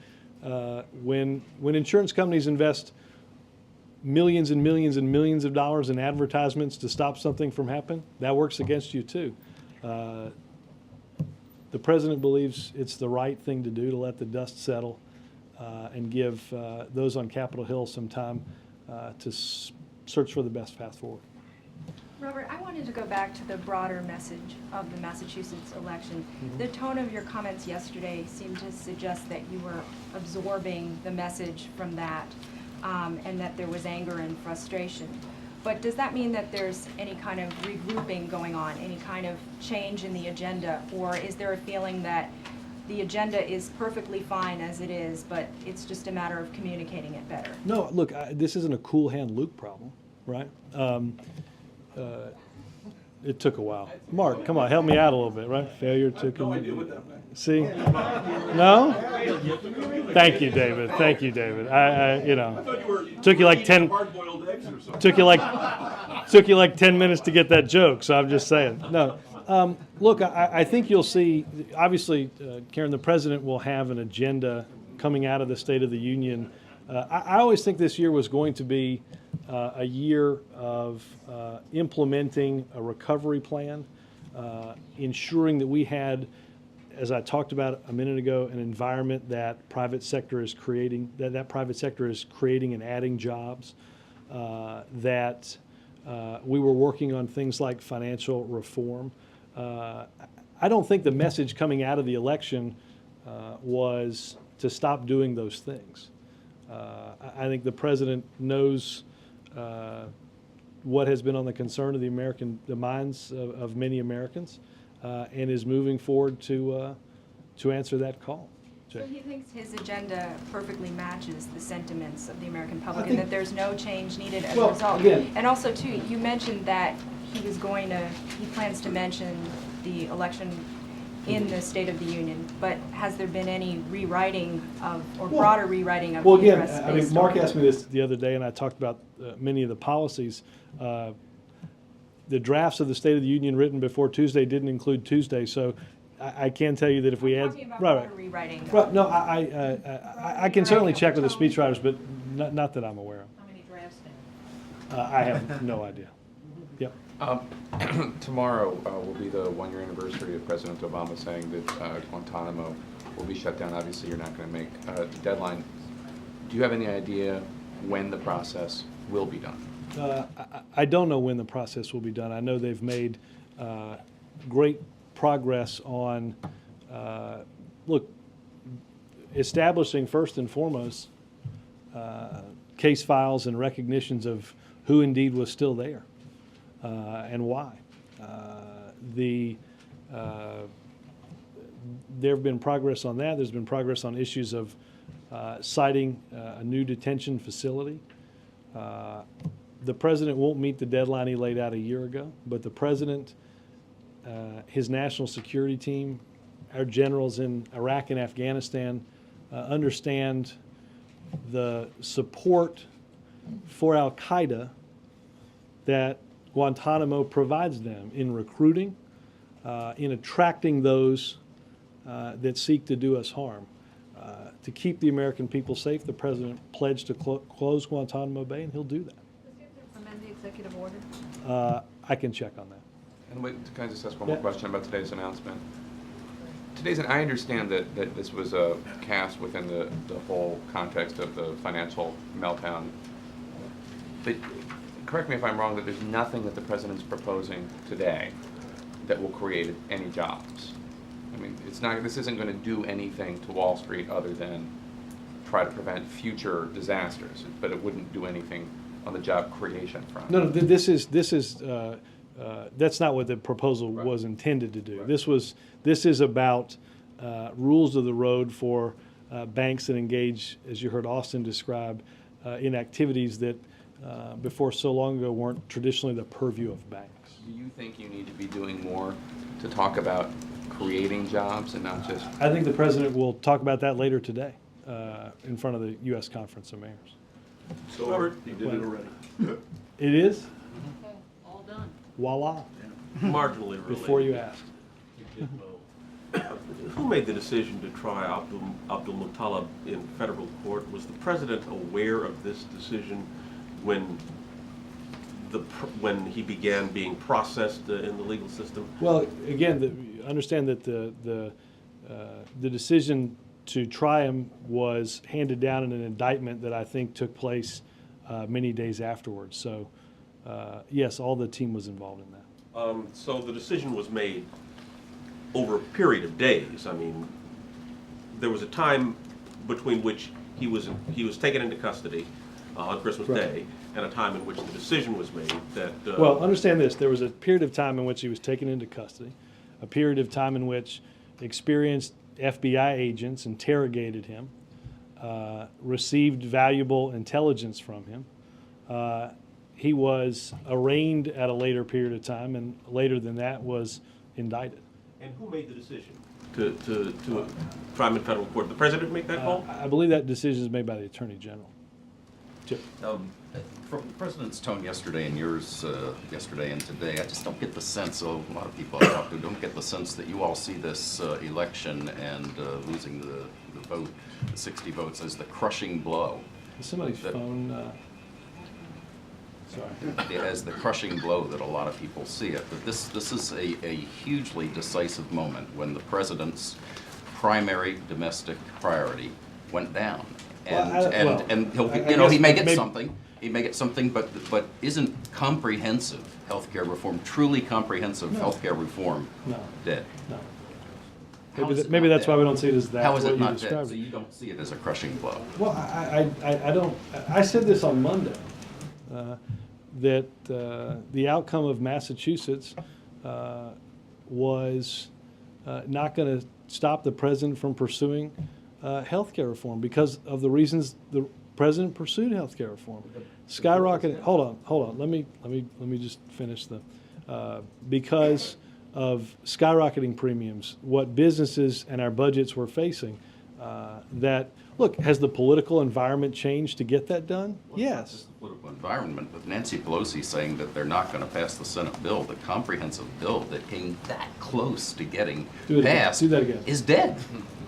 Speaker 1: when insurance companies invest millions and millions and millions of dollars in advertisements to stop something from happening. That works against you too. The president believes it's the right thing to do to let the dust settle and give those on Capitol Hill some time to search for the best path forward.
Speaker 5: Robert, I wanted to go back to the broader message of the Massachusetts election. The tone of your comments yesterday seemed to suggest that you were absorbing the message from that and that there was anger and frustration. But does that mean that there's any kind of regrouping going on, any kind of change in the agenda, or is there a feeling that the agenda is perfectly fine as it is, but it's just a matter of communicating it better?
Speaker 1: No, look, this isn't a cool hand Luke problem, right? It took a while. Mark, come on, help me out a little bit, right? Failure to communicate. See? No? Thank you, David. Thank you, David. Took you like 10 minutes to get that joke, so I'm just saying. No. Look, I think you'll see, obviously, Karen, the president will have an agenda coming out of the State of the Union. I always think this year was going to be a year of implementing a recovery plan, ensuring that we had, as I talked about a minute ago, an environment that private sector is creating, that private sector is creating and adding jobs, that we were working on things like financial reform. I don't think the message coming out of the election was to stop doing those things. I think the president knows what has been on the concern of the minds of many Americans, and is moving forward to answer that call.
Speaker 5: So he thinks his agenda perfectly matches the sentiments of the American
Speaker 1: I
Speaker 5: public,
Speaker 1: think-
Speaker 5: and that there's no change needed as
Speaker 1: Well,
Speaker 5: a result.
Speaker 1: again-
Speaker 5: And also, too, you mentioned that he plans to mention the election in the State of the Union, but has there been any rewriting of, or broader rewriting of the
Speaker 1: Well, again,
Speaker 5: address?
Speaker 1: I mean,
Speaker 5: based
Speaker 1: Mark
Speaker 5: on-
Speaker 1: asked me this the other day, and I talked about many of the policies. The drafts of the State of the Union written before Tuesday didn't include Tuesday, so I can tell you that if we add,
Speaker 5: talking about
Speaker 1: right,
Speaker 5: broader rewriting.
Speaker 1: right, no, I can certainly check with the speechwriters, but not that I'm aware of.
Speaker 17: How many drafts
Speaker 1: I have no idea. Yep.
Speaker 7: Tomorrow will be the one-year anniversary of President Obama saying that Guantanamo will be shut down. Obviously, you're not going to make the deadline. Do you have any idea when the process will be done?
Speaker 1: I don't know when the process will be done. I know they've made great progress on, look, establishing first and foremost case files and recognitions of who indeed was still there and why. There have been progress on that. There's been progress on issues of citing a new detention facility. The president won't meet the deadline he laid out a year ago, but the president, his national security team, our generals in Iraq and Afghanistan understand the support for al-Qaeda that Guantanamo provides them in recruiting, in attracting those that seek to do us harm. To keep the American people safe, the president pledged to close Guantanamo Bay, and he'll do that.
Speaker 17: Amend the executive order?
Speaker 1: I can check on that.
Speaker 7: And can I just ask one more question about today's announcement? I understand that this was cast within the whole context of the financial meltdown. But correct me if I'm wrong, that there's nothing that the president's proposing today that will create any jobs. I mean, this isn't going to do anything to Wall Street other than try to prevent future disasters, but it wouldn't do anything on the job creation front.
Speaker 1: No, that's not what the proposal was intended to do. This is about rules of the road for banks that engage, as you heard Austin describe, in activities that before so long ago weren't traditionally the purview of banks.
Speaker 7: Do you think you need to be doing more to talk about creating jobs and not just...
Speaker 1: I think the president will talk about that later today in front of the U.S. Conference of Mayors.
Speaker 11: So you did it already.
Speaker 1: It is?
Speaker 13: All done.
Speaker 1: Voila.
Speaker 8: Marginally related.
Speaker 1: Before you asked.
Speaker 8: Who made the decision to try Abdul Muttalib in federal court? Was the president aware of this decision when he began being processed in the legal system?
Speaker 1: Well, again, understand that the decision to try him was handed down in an indictment that I think took place many days afterwards. So, yes, all the team was involved in that.
Speaker 8: So the decision was made over a period of days. I mean, there was a time between which he was taken into custody on Christmas Day, and a time in which the decision was made that...
Speaker 1: Well, understand this. There was a period of time in which he was taken into custody, a period of time in which experienced FBI agents interrogated him, received valuable intelligence from him. He was arraigned at a later period of time, and later than that was indicted.
Speaker 8: And who made the decision to try him in federal court? The president make that call?
Speaker 1: I believe that decision is made by the Attorney General. Chip.
Speaker 4: From the president's tone yesterday and yours yesterday and today, I just don't get the sense, a lot of people I talk to don't get the sense that you all see this election and losing the vote, the 60 votes, as the crushing blow.
Speaker 1: Is somebody's phone... Sorry.
Speaker 4: As the crushing blow that a lot of people see it. But this is a hugely decisive moment when the president's primary domestic priority went down. And he'll, he may get something. He may get something, but isn't comprehensive healthcare reform, truly comprehensive healthcare reform, dead?
Speaker 1: No. Maybe that's why we don't see it as that.
Speaker 4: How is it not
Speaker 1: dead?
Speaker 4: So you don't see it as a crushing blow?
Speaker 1: Well, I don't. I said this on Monday that the outcome of Massachusetts was not going to stop the president from pursuing healthcare reform because of the reasons the president pursued healthcare reform. Skyrocketing. Hold on. Let me just finish because of skyrocketing premiums, what businesses and our budgets were facing. Look, has the political environment changed to get that done? Yes.
Speaker 4: The political environment, with Nancy Pelosi saying that they're not going to pass the Senate bill, the comprehensive bill that came that close to getting passed is dead.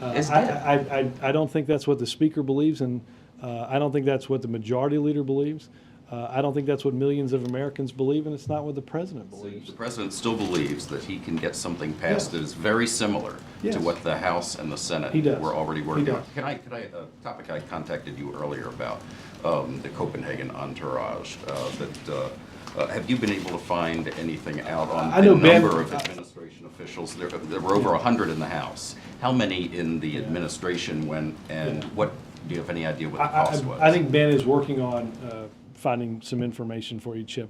Speaker 1: I don't think that's what the Speaker believes, and I don't think that's what the Majority Leader believes. I don't think that's what millions of Americans believe, and it's not what the President believes.
Speaker 4: So the President still believes that he can get something passed that is very similar to what the House and the Senate were already working on. Can I a topic I contacted you earlier about, the Copenhagen entourage, have you been able to find anything out on the number of administration officials? There were over 100 in the House. How many in the administration went, and what, do you have any idea what the cost was?
Speaker 1: I think Ben is working on finding some information for you, Chip.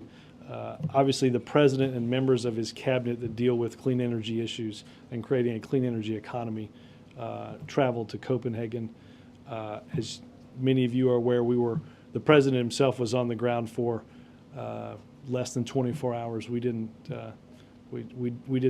Speaker 1: Obviously, the president and members of his cabinet that deal with clean energy issues and creating a clean energy economy traveled to Copenhagen. As many of you are aware, the president himself was on the ground for less than 24 hours. We didn't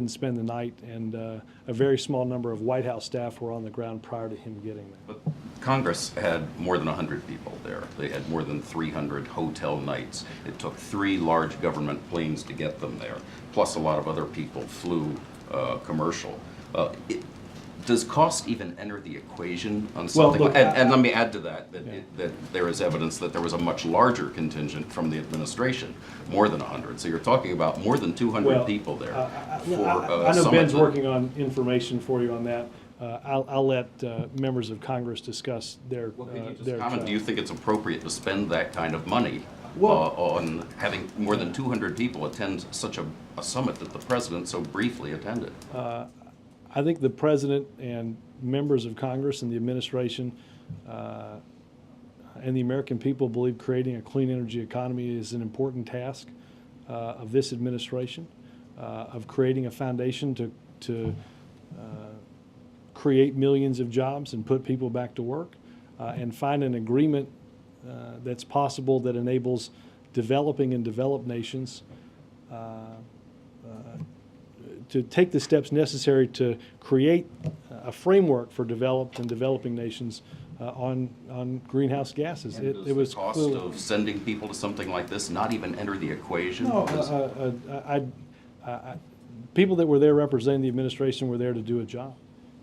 Speaker 1: spend the night, and a very small number of White House staff were on the ground prior to him getting there.
Speaker 4: But Congress had more than 100 people there. They had more than 300 hotel nights. It took 3 large government planes to get them there, plus a lot of other people flew commercial. Does cost even enter the equation on something?
Speaker 1: Well, look,
Speaker 4: and let me add to that, that there is evidence that there was a much larger contingent from the administration, more than 100. So you're talking about more than 200 people there.
Speaker 1: I know Ben's working on information for you on that. I'll let members of Congress discuss their.
Speaker 4: Do you think it's appropriate to spend that kind of money on having more than 200 people attend such a summit that the president so briefly attended?
Speaker 1: I think the president and members of Congress and the administration and the American people believe creating a clean energy economy is an important task of this administration, of creating a foundation to create millions of jobs and put people back to work, and find an agreement that's possible that enables developing and developed nations to take the steps necessary to create a framework for developed and developing nations on greenhouse gases.
Speaker 4: And does the cost of sending people to something like this not even enter the equation?
Speaker 1: No, people that were there representing the administration were there to do a job.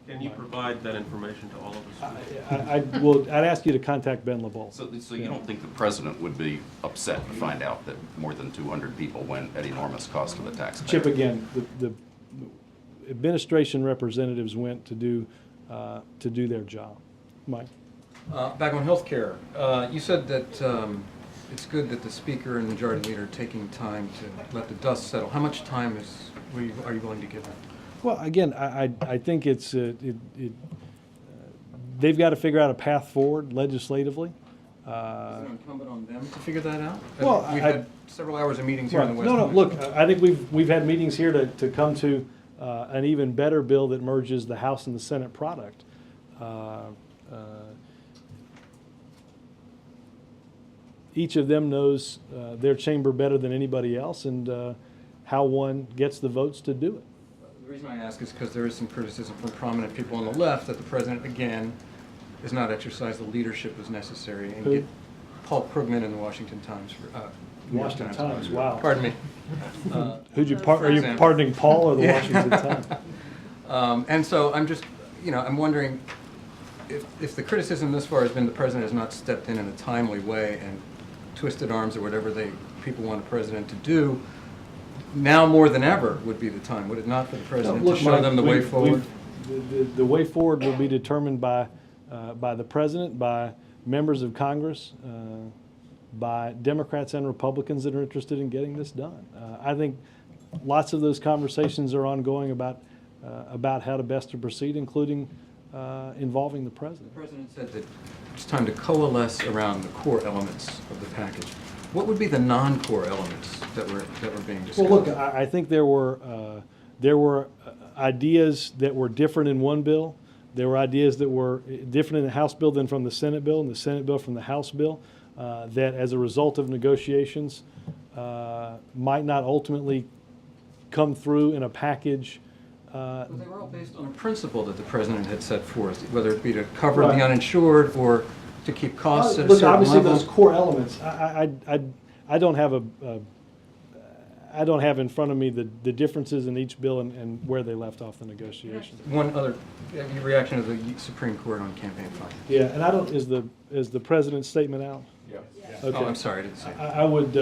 Speaker 8: Can you provide that information to all of us?
Speaker 1: I'd ask you to contact Ben LeBeau.
Speaker 4: So you don't think the president would be upset to find out that more than 200 people went at enormous cost to the taxpayer?
Speaker 1: Chip, again, the administration representatives went to do their job. Mike?
Speaker 10: Back on health care, you said that it's good that the Speaker and Majority Leader are taking time to let the dust settle. How much time are you willing to give them?
Speaker 1: Well, again, I think they've got to figure out a path forward legislatively.
Speaker 10: Is it incumbent on them to figure that out?
Speaker 1: Well,
Speaker 10: we've had several hours of meetings here in the West.
Speaker 1: No, look, I think we've had meetings here to come to an even better bill that merges the House and the Senate product. Each of them knows their chamber better than anybody else, and how one gets the votes to do it.
Speaker 10: The reason I ask is because there is some criticism from prominent people on the left that the president, again, has not exercised the leadership as necessary. And get Paul Krugman in the Washington Times.
Speaker 1: Washington Times, wow.
Speaker 10: Pardon me.
Speaker 1: Are you pardoning Paul or the Washington Times?
Speaker 10: And so I'm just, I'm wondering if the criticism this far has been the president has not stepped in a timely way and twisted arms or whatever people want a president to do. Now more than ever would be the time, would it not, for the president to show them the way forward?
Speaker 1: The way forward will be determined by the president, by members of Congress, by Democrats and Republicans that are interested in getting this done. I think lots of those conversations are ongoing about how to best to proceed, including involving the president.
Speaker 10: The president said that it's time to coalesce around the core elements of the package. What would be the non-core elements that were being discussed?
Speaker 1: Well, look, I think there were ideas that were different in one bill There were ideas that were different in the House bill than from the Senate bill, and the Senate bill from the House bill, that as a result of negotiations might not ultimately come through in a package.
Speaker 10: Well, they were all based on a principle that the president had set forth, whether it be to cover
Speaker 1: Right.
Speaker 10: the uninsured or to keep costs at a
Speaker 1: Look,
Speaker 10: certain
Speaker 1: obviously
Speaker 10: level.
Speaker 1: those core elements, I don't have I don't have in front of me the differences in each bill and where they left off the negotiations.
Speaker 10: One other reaction to the Supreme Court on campaign finance.
Speaker 1: Yeah, and I don't, is the president's statement out?
Speaker 10: Yeah.
Speaker 1: Okay.
Speaker 10: Oh, I'm sorry, I didn't see it.
Speaker 1: I would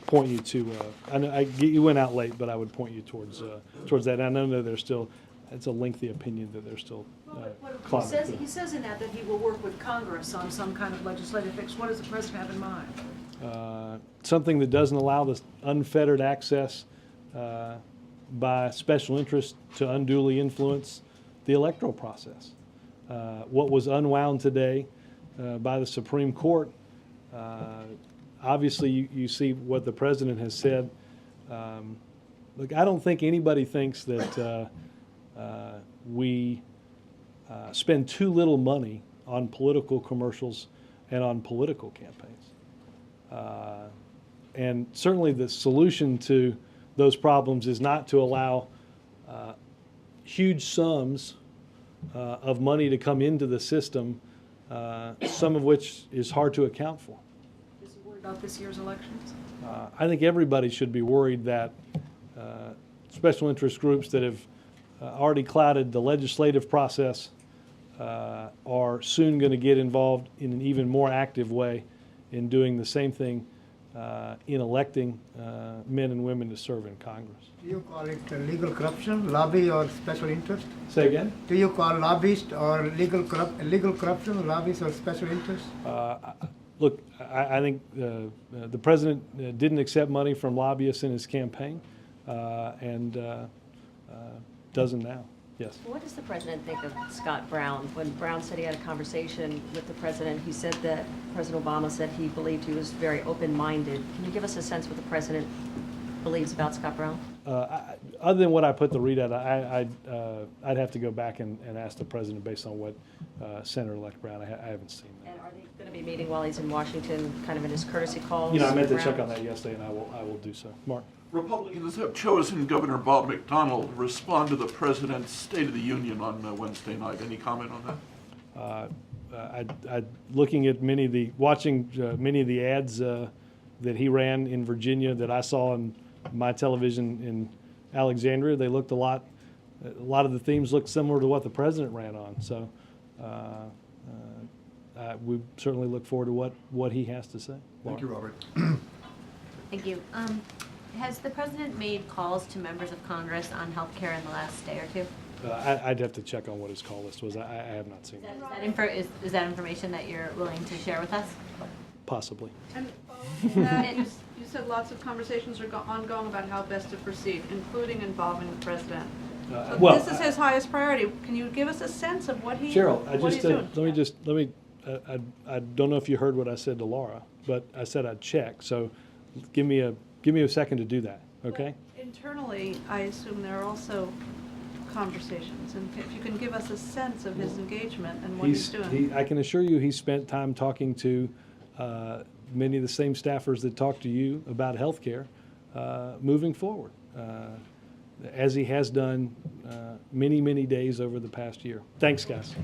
Speaker 1: point you to, I know, you went out late, but I would point you towards that. And I know there's still, it's a lengthy opinion that there's still clogging.
Speaker 20: He says in that he will work with Congress on some kind of legislative fix. What does the president have in mind?
Speaker 1: Something that doesn't allow this unfettered access by special interests to unduly influence the electoral process. What was unwound today by the Supreme Court, obviously you see what the president has said. Look, I don't think anybody thinks that we spend too little money on political commercials and on political campaigns. And certainly the solution to those problems is not to allow huge sums of money to come into the system, some of which is hard to account for.
Speaker 20: Is he worried about this year's elections?
Speaker 1: I think everybody should be worried that special interest groups that have already clouded the legislative process are soon going to get involved in an even more active way in doing the same thing in electing men and women to serve in Congress.
Speaker 19: Do you call it legal corruption, lobby, or special interest?
Speaker 1: Say again?
Speaker 19: Do you call lobbyist or legal corruption, lobbyist, or special interest?
Speaker 1: Look, I think the president didn't accept money from lobbyists in his campaign and doesn't now. Yes.
Speaker 6: What does the president think of Scott Brown? When Brown said he had a conversation with the president, he said that President Obama said he believed he was very open-minded. Can you give us a sense what the president believes about Scott Brown?
Speaker 1: Other than what I put the read out, I'd have to go back and ask the president based on what Senator-elect Brown, I haven't seen that.
Speaker 6: And are they going to be meeting while he's in Washington, kind of in his courtesy calls?
Speaker 1: You know, I meant to
Speaker 6: Brown?
Speaker 1: check on that yesterday, and I will do so. Mark?
Speaker 11: Republicans have chosen Governor Bob McDonnell to respond to the president's State of the Union on Wednesday night. Any comment on that?
Speaker 1: Looking at watching many of the ads that he ran in Virginia that I saw on my television in Alexandria, they looked a lot of the themes looked similar to what the president ran on. So we certainly look forward to what he has to say.
Speaker 9: Thank you, Robert.
Speaker 21: Thank you. Has the president made calls to members of Congress on health care in the last day or two?
Speaker 1: I'd have to check on what his call list was. I have not seen that.
Speaker 21: Is that information that you're willing to share with us?
Speaker 1: Possibly.
Speaker 17: And that, you said lots of conversations are ongoing about how best to proceed, including involving the president. So
Speaker 1: well,
Speaker 17: this is his highest priority. Can you give us a sense of what he's
Speaker 1: Cheryl,
Speaker 17: doing?
Speaker 1: I don't know if you heard what I said to Laura, but I said I'd check. So give me a second to do that, okay?
Speaker 17: But internally, I assume there are also conversations, and if you can give us a sense of his engagement and what he's doing.
Speaker 1: I can assure you he's spent time talking to many of the same staffers that talk to you about health care moving forward, as he has done many, many days over the past year. Thanks, guys.